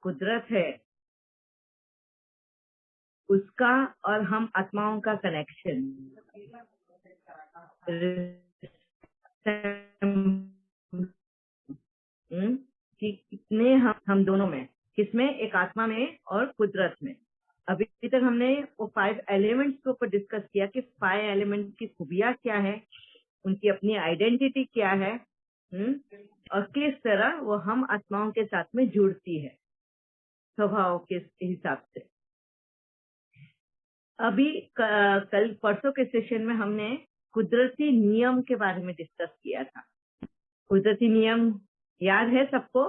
कुदरत है उसका और हम आत्माओं का कनेक्शन कि कितने हम दोनों में, किसमें, एक आत्मा में और कुदरत में। अभी तक हमने वो 5 एलिमेंट्स के ऊपर डिस्कस किया कि 5 एलिमेंट्स की खूबियां क्या है, उनकी अपनी आइडेंटिटी क्या है, और किस तरह वो हम आत्माओं के साथ में जुड़ती है स्वभाव के हिसाब से। अभी कल परसों के सेशन में हमने कुदरती नियम के बारे में डिस्कस किया था। कुदरती नियम याद है सबको?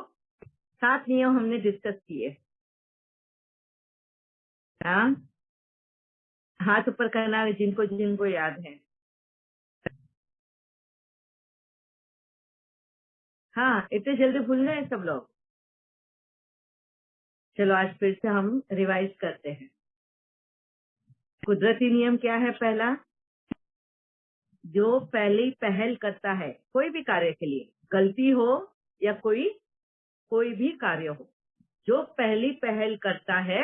7 नियम हमने डिस्कस किए। हाँ, हाथ ऊपर करना है जिनको जिनको याद है। हाँ, इतने जल्दी भूल गए सब लोग? चलो आज फिर से हम रिवाइज करते हैं। कुदरती नियम क्या है? पहला, जो पहली पहल करता है कोई भी कार्य के लिए, गलती हो या कोई भी कार्य हो, जो पहली पहल करता है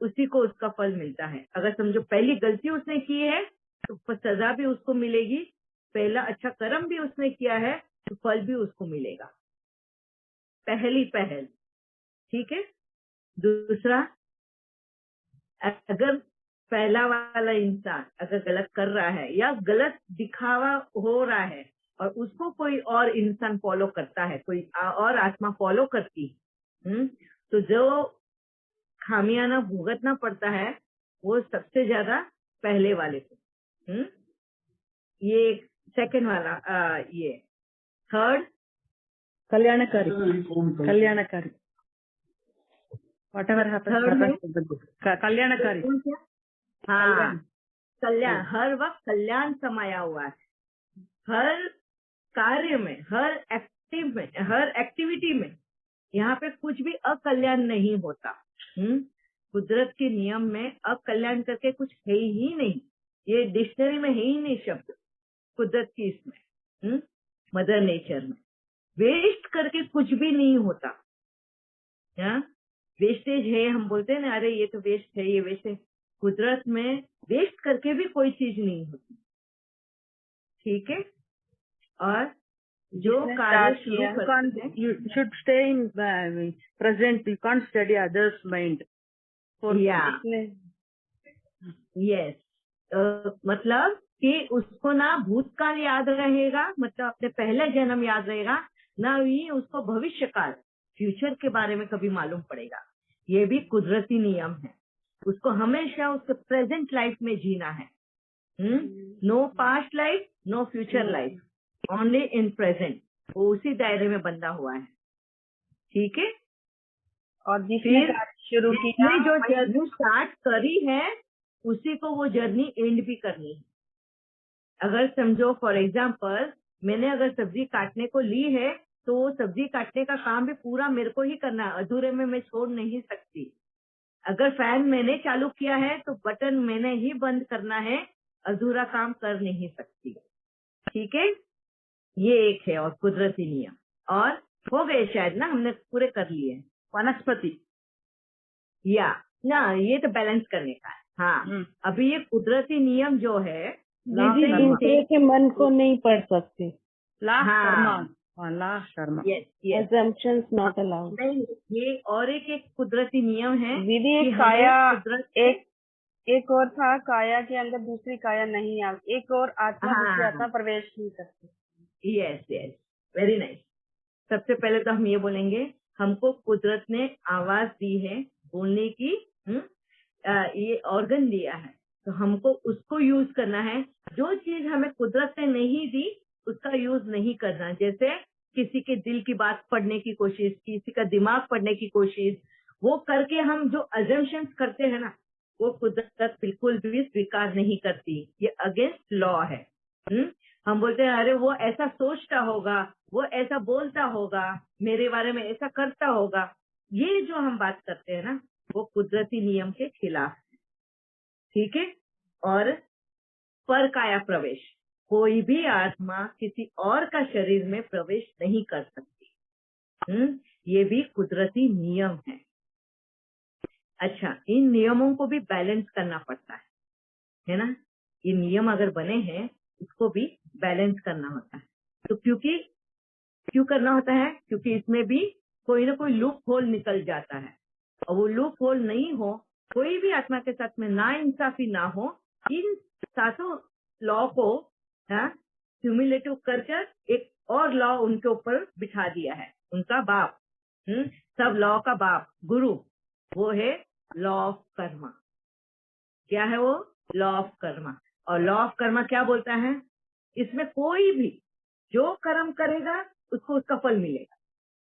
उसी को उसका फल मिलता है। अगर समझो पहली गलती उसने की है तो सजा भी उसको मिलेगी, पहला अच्छा कर्म भी उसने किया है तो फल भी उसको मिलेगा। पहली पहल, ठीक है। दूसरा, अगर पहला वाला इंसान अगर गलत कर रहा है या गलत दिखावा हो रहा है और उसको कोई और इंसान फॉलो करता है, कोई और आत्मा फॉलो करती, तो जो खामियाना भुगतना पड़ता है वो सबसे ज्यादा पहले वाले को। ये सेकंड वाला, ये थर्ड, कल्याणकारी whatever happens कल्याणकारी। हाँ, कल्याण, हर वक्त कल्याण समाया हुआ है। हर कार्य में, हर एक्टिविटी में यहाँ पे कुछ भी अकल्याण नहीं होता। कुदरत के नियम में अकल्याण करके कुछ है ही नहीं, ये डिक्शनरी में है ही नहीं शब्द कुदरत की। इसमें मदर नेचर में वेस्ट करके कुछ भी नहीं होता। वेस्टेज है, हम बोलते हैं ना, अरे ये तो वेस्ट है, ये वेस्ट है। कुदरत में वेस्ट करके भी कोई चीज नहीं होती, ठीक है। और जो कार्य शुरू करते हैं, you should stay in present, you can't study others mind for yes, मतलब कि उसको ना भूतकाल याद रहेगा, मतलब अपने पहला जन्म याद रहेगा, ना ही उसको भविष्य काल, फ्यूचर के बारे में कभी मालूम पड़ेगा। ये भी कुदरती नियम है। उसको हमेशा उसके प्रेजेंट लाइफ में जीना है। No past life, no future life, only in present. वो उसी दायरे में बंधा हुआ है, ठीक है। और फिर शुरू की जो जर्नी स्टार्ट करी है उसी को वो जर्नी एंड भी करनी है। अगर समझो फॉर एग्जाम्पल मैंने अगर सब्जी काटने को ली है तो वो सब्जी काटने का काम भी पूरा मेरे को ही करना है, अधूरे में मैं छोड़ नहीं सकती। अगर फैन मैंने चालू किया है तो बटन मैंने ही बंद करना है, अधूरा काम कर नहीं सकती, ठीक है। ये एक है और कुदरती नियम। और हो गए शायद ना, हमने पूरे कर लिए। वनस्पति या ना, ये तो बैलेंस करने का है। हाँ, अभी ये कुदरती नियम जो है, दूसरे के मन को नहीं पढ़ सकते। assumptions not allowed। नहीं, ये और एक कुदरती नियम है। दीदी एक काया, एक और था काया के अंदर दूसरी काया नहीं आ, एक और आत्मा दूसरी आत्मा प्रवेश नहीं करती। Yes, very nice. सबसे पहले तो हम ये बोलेंगे, हमको कुदरत ने आवाज दी है, बोलने की, ये ऑर्गन दिया है, तो हमको उसको यूज करना है। जो चीज हमें कुदरत ने नहीं दी उसका यूज नहीं करना। जैसे किसी के दिल की बात पढ़ने की कोशिश, किसी का दिमाग पढ़ने की कोशिश, वो करके हम जो अजम्पशंस करते हैं ना, वो कुदरत बिल्कुल भी स्वीकार नहीं करती। ये अगेंस्ट लॉ है। हम बोलते हैं अरे वो ऐसा सोचता होगा, वो ऐसा बोलता होगा, मेरे बारे में ऐसा करता होगा। ये जो हम बात करते हैं ना, वो कुदरती नियम के खिलाफ है, ठीक है। और परकाया प्रवेश, कोई भी आत्मा किसी और का शरीर में प्रवेश नहीं कर सकती। ये भी कुदरती नियम है। अच्छा, इन नियमों को भी बैलेंस करना पड़ता है ना। ये नियम अगर बने हैं, इसको भी बैलेंस करना होता है। तो क्यों करना होता है? क्योंकि इसमें भी कोई ना कोई लूप होल निकल जाता है, और वो लूप होल नहीं हो, कोई भी आत्मा के साथ में ना इंसाफी ना हो, इन सातों लॉ को क्यूमुलेटिव कर एक और लॉ उनके ऊपर बिठा दिया है। उनका बाप, सब लॉ का बाप, गुरु, वो है लॉ ऑफ कर्मा। क्या है वो? Law of Karma. और लॉ ऑफ कर्मा क्या बोलता है? इसमें कोई भी जो कर्म करेगा उसको उसका फल मिलेगा,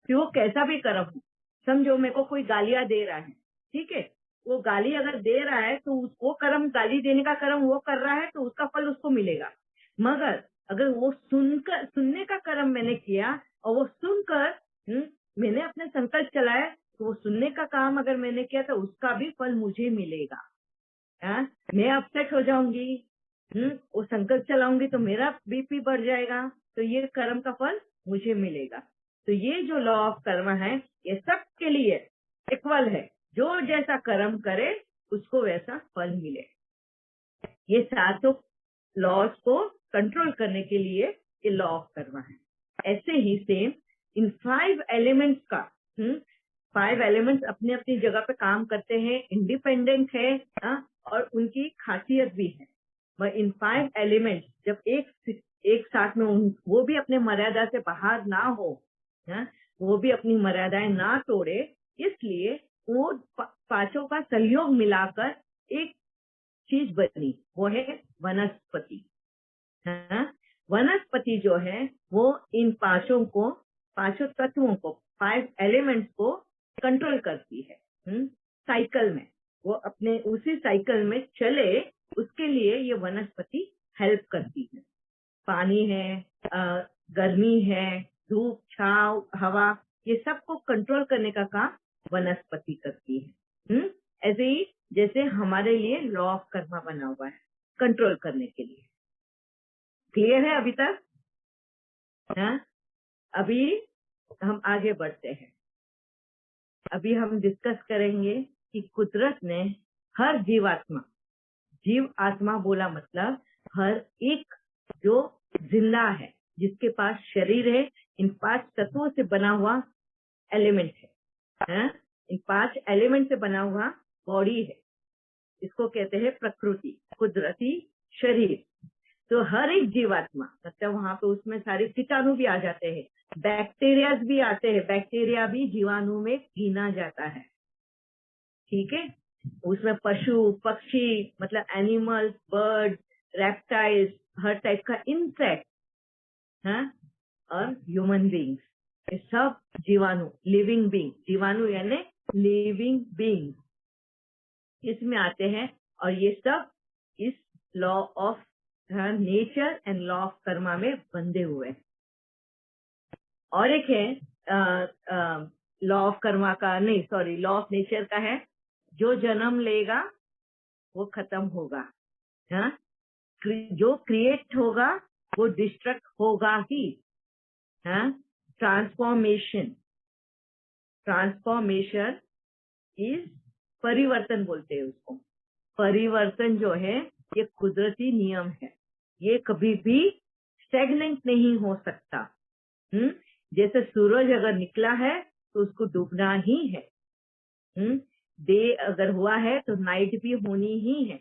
फिर वो कैसा भी कर्म हो। समझो मेरे को कोई गालियां दे रहा है, ठीक है, वो गाली अगर दे रहा है तो वो कर्म, गाली देने का कर्म वो कर रहा है तो उसका फल उसको मिलेगा। मगर अगर वो सुनने का कर्म मैंने किया और वो सुनकर मैंने अपने संकल्प चलाए, तो वो सुनने का काम अगर मैंने किया तो उसका भी फल मुझे मिलेगा। मैं अपसेट हो जाऊंगी, वो संकल्प चलाऊंगी तो मेरा बीपी बढ़ जाएगा, तो ये कर्म का फल मुझे मिलेगा। तो ये जो लॉ ऑफ कर्म है, ये सबके लिए इक्वल है। जो जैसा कर्म करे उसको वैसा फल मिले। ये सातों लॉज को कंट्रोल करने के लिए ये लॉ ऑफ कर्म है। ऐसे ही सेम इन 5 एलिमेंट्स का 5 एलिमेंट्स अपनी अपनी जगह पे काम करते हैं, इंडिपेंडेंट है, और उनकी खासियत भी है। वह इन 5 एलिमेंट्स जब एक साथ में वो भी अपने मर्यादा से बाहर ना हो, वो भी अपनी मर्यादाएं ना तोड़े, इसलिए वो पांचों का सहयोग मिलाकर एक चीज बनी, वो है वनस्पति। वनस्पति जो है वो इन पांचों तत्वों को, 5 एलिमेंट्स को कंट्रोल करती है। साइकिल में वो अपने उसी साइकिल में चले, उसके लिए ये वनस्पति हेल्प करती है। पानी है, गर्मी है, धूप, छाव, हवा, ये सबको कंट्रोल करने का काम वनस्पति करती है। ऐसे ही जैसे हमारे लिए लॉ ऑफ कर्मा बना हुआ है कंट्रोल करने के लिए। क्लियर है अभी तक? अभी हम आगे बढ़ते हैं। अभी हम डिस्कस करेंगे कि कुदरत ने हर जीव आत्मा बोला मतलब हर एक जो जिंदा है, जिसके पास शरीर है, इन 5 तत्वों से बना हुआ एलिमेंट है। इन 5 एलिमेंट से बना हुआ बॉडी है, इसको कहते हैं प्रकृति, कुदरती शरीर। तो हर एक जीवात्मा मतलब वहां पे उसमें सारे कीटाणु भी आ जाते हैं, बैक्टीरिया भी आते हैं, बैक्टीरिया भी जीवाणु में गिना जाता है, ठीक है। उसमें पशु पक्षी मतलब एनिमल्स, बर्ड, रेप्टाइल्स, हर टाइप का इंसेक्ट, और ह्यूमन बींग्स, ये सब जीवाणु, लिविंग बींग, जीवाणु यानी लिविंग बींग इसमें आते हैं। और ये सब इस law of nature and law of Karma में बंधे हुए हैं। और एक है लॉ ऑफ कर्मा का, नहीं सॉरी, लॉ ऑफ नेचर का है, जो जन्म लेगा वो खत्म होगा, जो क्रिएट होगा वो डिस्ट्रक्ट होगा ही। ट्रांसफॉर्मेशन इज परिवर्तन बोलते हैं उसको। परिवर्तन जो है ये कुदरती नियम है, ये कभी भी स्टेगनेंट नहीं हो सकता। जैसे सूरज अगर निकला है तो उसको डूबना ही है, डे अगर हुआ है तो नाइट भी होनी ही है,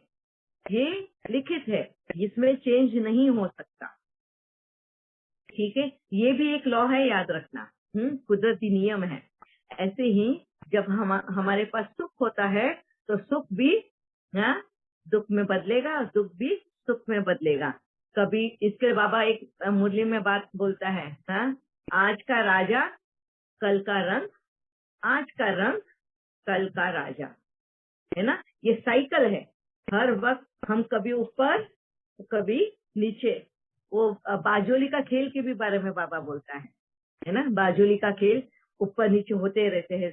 ये लिखित है, इसमें चेंज नहीं हो सकता, ठीक है। ये भी एक लॉ है, याद रखना, कुदरती नियम है। ऐसे ही जब हमारे पास सुख होता है तो सुख भी दुख में बदलेगा और दुख भी सुख में बदलेगा। कभी इसके बाबा एक मुरली में बात बोलता है, आज का राजा कल का रंग, आज का रंग कल का राजा, है ना। ये साइकिल है, हर वक्त हम कभी ऊपर कभी नीचे। वो बाजोली का खेल के भी बारे में बाबा बोलता है ना, बाजोली का खेल ऊपर नीचे होते रहते हैं।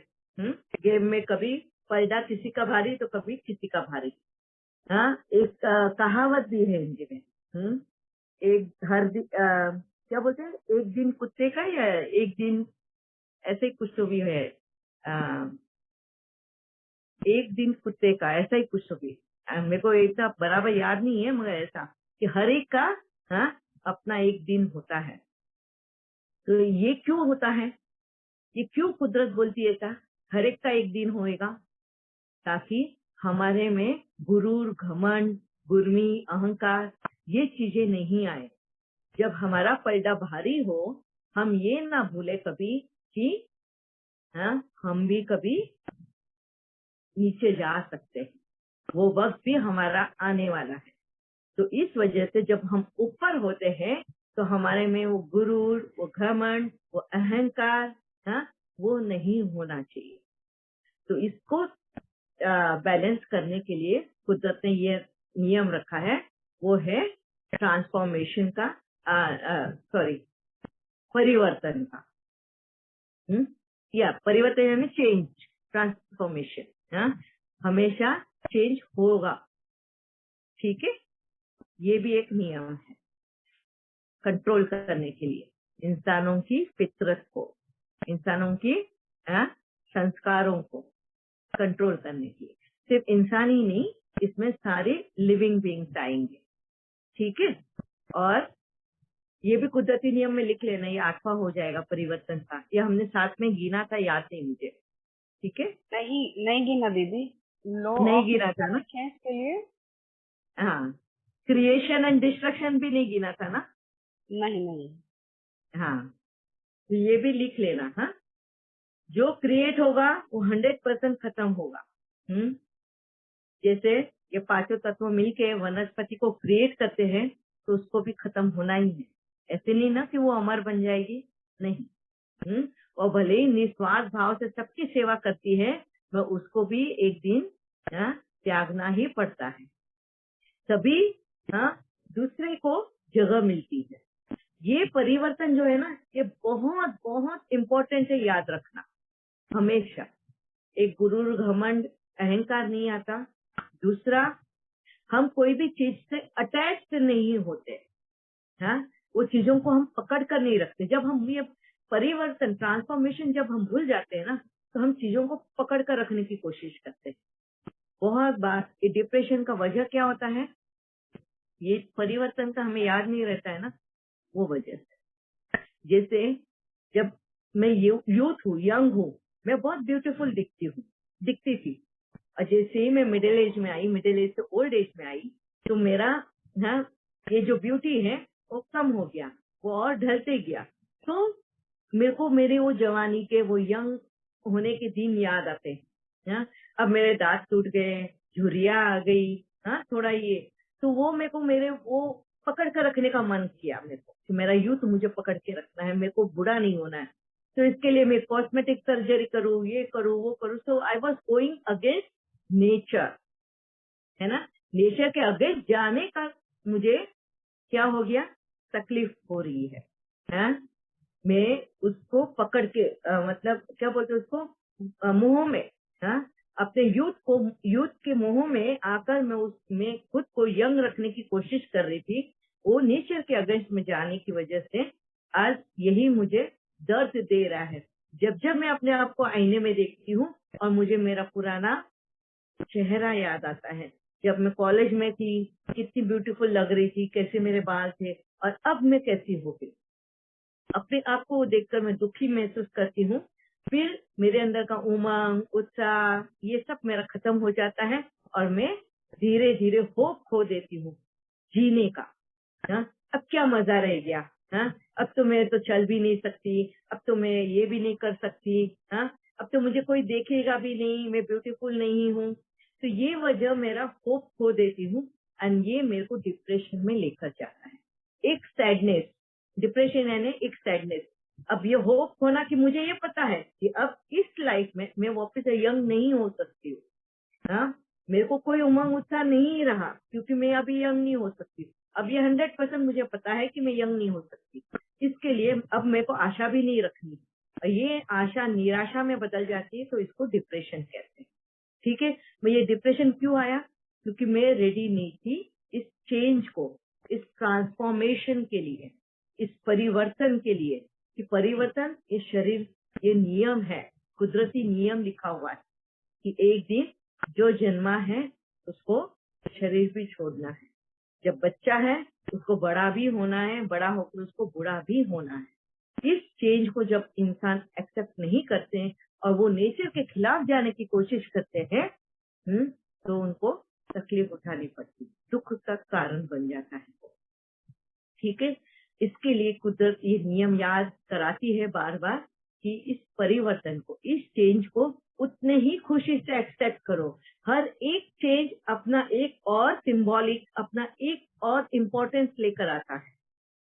गेम में कभी पर्दा किसी का भारी तो कभी किसी का भारी। एक कहावत भी है हिंदी में, क्या बोलते हैं, एक दिन कुत्ते का या एक दिन ऐसे कुछ तो भी है, एक दिन कुत्ते का, ऐसा ही कुछ तो भी मेरे को इतना बराबर याद नहीं है, मगर ऐसा कि हर एक का अपना एक दिन होता है। तो ये क्यों होता है, ये क्यों कुदरत बोलती है ऐसा हर एक का एक दिन होएगा, ताकि हमारे में गुरूर, घमंड, गुर्मी, अहंकार ये चीजें नहीं आए। जब हमारा पलड़ा भारी हो, हम ये ना भूले कभी कि हम भी कभी नीचे जा सकते हैं, वो वक्त भी हमारा आने वाला है। तो इस वजह से जब हम ऊपर होते हैं तो हमारे में वो गुरूर, वो घमंड, वो अहंकार वो नहीं होना चाहिए। तो इसको बैलेंस करने के लिए कुदरत ने ये नियम रखा है, वो है ट्रांसफॉर्मेशन का, परिवर्तन का। या परिवर्तन यानी चेंज, ट्रांसफॉर्मेशन, हमेशा चेंज होगा। ठीक है, ये भी एक नियम है कंट्रोल करने के लिए इंसानों की फितरत को, इंसानों की संस्कारों को कंट्रोल करने के लिए। सिर्फ इंसान ही नहीं, इसमें सारे लिविंग बीइंग्स आएंगे। ठीक है, और ये भी कुदरती नियम में लिख लेना, ये 8वां हो जाएगा परिवर्तन का। ये हमने साथ में गिना था, याद नहीं मुझे। ठीक है, नहीं गिना दीदी, लो नहीं ऑफ गिना था ना? चेंज के लिए हाँ, क्रिएशन एंड डिस्ट्रक्शन भी नहीं गिना था ना? नहीं। हाँ, तो ये भी लिख लेना। जो क्रिएट होगा वो 100% खत्म होगा। जैसे ये 5 तत्व मिलके वनस्पति को क्रिएट करते हैं, तो उसको भी खत्म होना ही है। ऐसे नहीं ना कि वो अमर बन जाएगी, नहीं। और भले ही निस्वार्थ भाव से सबकी सेवा करती है, वह उसको भी एक दिन त्यागना ही पड़ता है। तभी दूसरे को जगह मिलती है। ये परिवर्तन जो है ना, ये बहुत बहुत इम्पोर्टेंट है, याद रखना हमेशा। एक गुरूर, घमंड, अहंकार नहीं आता। दूसरा, हम कोई भी चीज से अटैच्ड नहीं होते, वो चीजों को हम पकड़ कर नहीं रखते। जब हम ये परिवर्तन, ट्रांसफॉर्मेशन जब हम भूल जाते हैं ना, तो हम चीजों को पकड़ कर रखने की कोशिश करते हैं। बहुत बार ये डिप्रेशन का वजह क्या होता है, ये परिवर्तन का हमें याद नहीं रहता है ना, वो वजह से। जैसे जब मैं यूथ हूँ, यंग हूँ, मैं बहुत ब्यूटीफुल दिखती थी। और जैसे ही मैं मिडिल एज में आई, मिडिल एज से ओल्ड एज में आई, तो मेरा ये जो ब्यूटी है वो कम हो गया, वो और ढलते गया। तो मेरे को मेरे वो जवानी के, वो यंग होने के दिन याद आते हैं। अब मेरे दांत टूट गए, झुर्रियां आ गई, थोड़ा ये, तो वो मेरे को वो पकड़ कर रखने का मन किया मेरे को कि मेरा यूथ मुझे पकड़ के रखना है, मेरे को बुरा नहीं होना है। तो इसके लिए मैं कॉस्मेटिक सर्जरी करूँ, ये करूँ, वो करूँ। So I was going against nature, है ना। नेचर के अगेंस्ट जाने का मुझे क्या हो गया, तकलीफ हो रही है। मैं उसको पकड़ के मतलब क्या बोलते उसको, मोह में, अपने यूथ के मोह में आकर मैं उसमें खुद को यंग रखने की कोशिश कर रही थी। वो नेचर के अगेंस्ट में जाने की वजह से आज यही मुझे दर्द दे रहा है। जब जब मैं अपने आप को आईने में देखती हूँ और मुझे मेरा पुराना चेहरा याद आता है, जब मैं कॉलेज में थी कितनी ब्यूटीफुल लग रही थी, कैसे मेरे बाल थे, और अब मैं कैसी हो गई। अपने आप को देखकर मैं दुखी महसूस करती हूँ। फिर मेरे अंदर का उमंग, उत्साह, ये सब मेरा खत्म हो जाता है और मैं धीरे धीरे होप खो देती हूँ जीने का। अब क्या मजा रह गया, अब तो मैं तो चल भी नहीं सकती, अब तो मैं ये भी नहीं कर सकती, अब तो मुझे कोई देखेगा भी नहीं, मैं ब्यूटीफुल नहीं हूँ। तो ये वजह मेरा होप खो देती हूँ, एंड ये मेरे को डिप्रेशन में लेकर जाता है। एक सैडनेस, डिप्रेशन यानी एक सैडनेस। अब ये होप होना कि मुझे ये पता है कि अब इस लाइफ में मैं वापस यंग नहीं हो सकती हूँ। मेरे को कोई उमंग उत्साह नहीं रहा, क्योंकि मैं अभी यंग नहीं हो सकती। अब ये 100% मुझे पता है कि मैं यंग नहीं हो सकती। इसके लिए अब मेरे को आशा भी नहीं रखनी। ये आशा निराशा में बदल जाती है, तो इसको डिप्रेशन कहते हैं। ठीक है, मैं ये डिप्रेशन क्यों आया, क्योंकि मैं रेडी नहीं थी इस चेंज को, इस ट्रांसफॉर्मेशन के लिए, इस परिवर्तन के लिए। कि परिवर्तन, ये शरीर, ये नियम है, कुदरती नियम लिखा हुआ है कि एक दिन जो जन्मा है उसको शरीर भी छोड़ना है, जब बच्चा है उसको बड़ा भी होना है, बड़ा होकर उसको बूढ़ा भी होना है। इस चेंज को जब इंसान एक्सेप्ट नहीं करते हैं और वो नेचर के खिलाफ जाने की कोशिश करते हैं, तो उनको तकलीफ उठानी पड़ती, दुख का कारण बन जाता है। ठीक है, इसके लिए कुदरत ये नियम याद कराती है बार बार कि इस परिवर्तन को, इस चेंज को उतने ही खुशी से एक्सेप्ट करो। हर एक चेंज अपना एक और सिंबॉलिक, अपना एक और इम्पोर्टेंस लेकर आता है।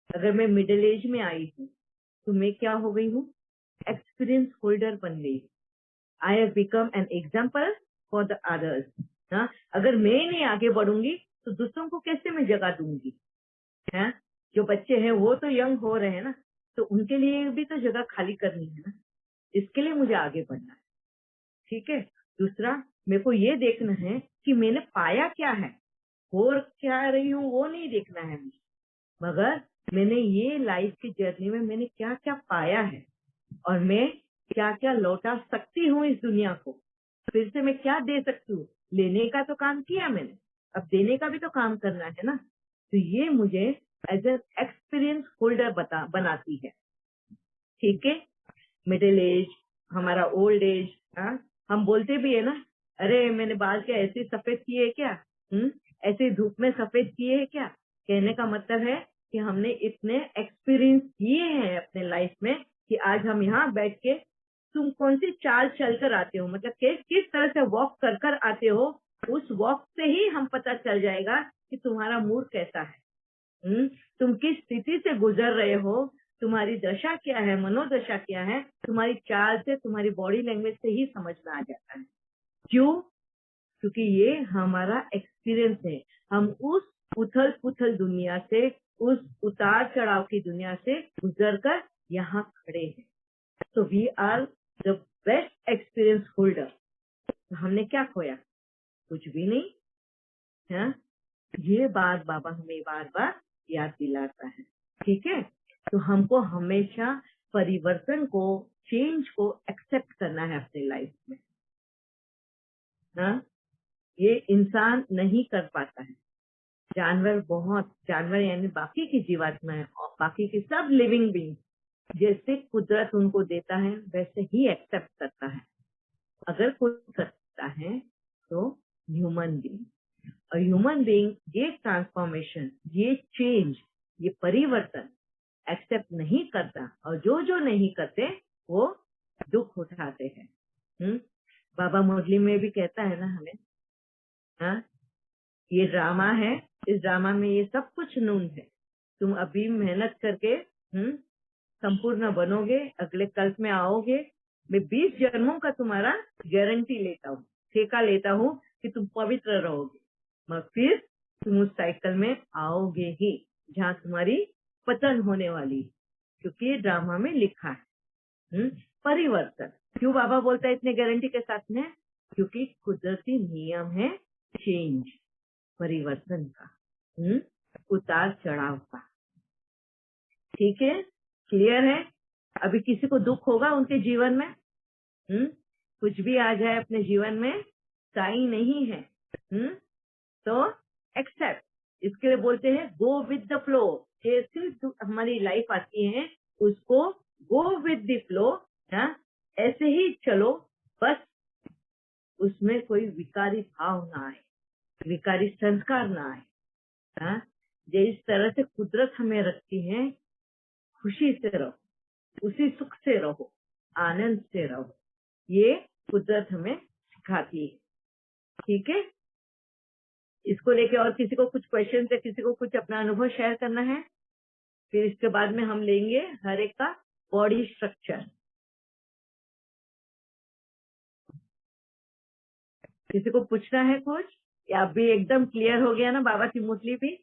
अगर मैं मिडिल एज में आई हूँ तो मैं क्या हो गई हूँ? एक्सपीरियंस होल्डर बन गई। I have become an example for the others. अगर मैं नहीं आगे बढ़ूंगी तो दूसरों को कैसे मैं जगह दूंगी? है, जो बच्चे हैं वो तो यंग हो रहे हैं ना, तो उनके लिए भी तो जगह खाली करनी है ना, इसके लिए मुझे आगे बढ़ना है। ठीक है, दूसरा मेरे को ये देखना है कि मैंने पाया क्या है, और क्या रही हूँ वो नहीं देखना है मुझे, मगर मैंने ये लाइफ की जर्नी में मैंने क्या क्या पाया है और मैं क्या क्या लौटा सकती हूँ इस दुनिया को, फिर से मैं क्या दे सकती हूँ। लेने का तो काम किया मैंने, अब देने का भी तो काम करना है ना। तो ये मुझे एज एन एक्सपीरियंस होल्डर बनाती है। ठीक है, मिडिल एज, हमारा ओल्ड एज, हम बोलते भी है ना, अरे मैंने बाल क्या ऐसे सफेद किए है क्या, ऐसे धूप में सफेद किए है क्या। कहने का मतलब है कि हमने इतने एक्सपीरियंस किए हैं अपने लाइफ में कि आज हम यहाँ बैठ के, तुम कौन सी चाल चलकर आते हो, मतलब किस तरह से वॉक कर कर आते हो, उस वॉक से ही हम पता चल जाएगा कि तुम्हारा मूड कैसा है। तुम किस स्थिति से गुजर रहे हो, तुम्हारी दशा क्या है, मनोदशा क्या है, तुम्हारी चाल से, तुम्हारी बॉडी लैंग्वेज से ही समझ में आ जाता है। क्यों? क्योंकि ये हमारा एक्सपीरियंस है। हम उस उथल पुथल दुनिया से, उस उतार चढ़ाव की दुनिया से गुजर कर यहाँ खड़े हैं। तो we are the best experience holder. हमने क्या खोया? कुछ भी नहीं है। ये बात बाबा हमें बार बार याद दिलाता है। ठीक है, तो हमको हमेशा परिवर्तन को, चेंज को एक्सेप्ट करना है अपनी लाइफ में। ये इंसान नहीं कर पाता है। जानवर यानी बाकी की जीवात्माएं और बाकी की सब लिविंग बींग जैसे कुदरत उनको देता है वैसे ही एक्सेप्ट करता है। अगर कोई करता है तो ह्यूमन बींग, और ह्यूमन बीइंग ये ट्रांसफॉर्मेशन, ये चेंज, ये परिवर्तन एक्सेप्ट नहीं करता, और जो जो नहीं करते वो दुख उठाते हैं। बाबा मुरली में भी कहता है ना हमें, ये ड्रामा है, इस ड्रामा में ये सब कुछ नून है, तुम अभी मेहनत करके संपूर्ण बनोगे, अगले कल्प में आओगे, मैं 20 जन्मों का तुम्हारा गारंटी लेता हूँ, ठेका लेता हूँ कि तुम पवित्र रहोगे, मगर फिर तुम उस साइकिल में आओगे ही जहाँ तुम्हारी पतन होने वाली, क्योंकि ये ड्रामा में लिखा है। परिवर्तन क्यों बाबा बोलता है इतने गारंटी के साथ में? क्योंकि कुदरती नियम है चेंज, परिवर्तन का, उतार चढ़ाव का। ठीक है, क्लियर है? अभी किसी को दुख होगा उनके जीवन में, कुछ भी आ जाए अपने जीवन में, साई नहीं है, तो एक्सेप्ट, इसके लिए बोलते हैं गो विद द फ्लो। जैसे हमारी लाइफ आती है उसको गो विद द फ्लो, ऐसे ही चलो, बस उसमें कोई विकारी भाव ना आए, विकारी संस्कार ना आए। जिस तरह से कुदरत हमें रखती है, खुशी से रहो, उसी सुख से रहो, आनंद से रहो, ये कुदरत हमें सिखाती है। ठीक है, इसको लेके और किसी को कुछ क्वेश्चन है, किसी को कुछ अपना अनुभव शेयर करना है? फिर इसके बाद में हम लेंगे हर एक का बॉडी स्ट्रक्चर। किसी को पूछना है कुछ, या अभी एकदम क्लियर हो गया ना बाबा की मुरली भी?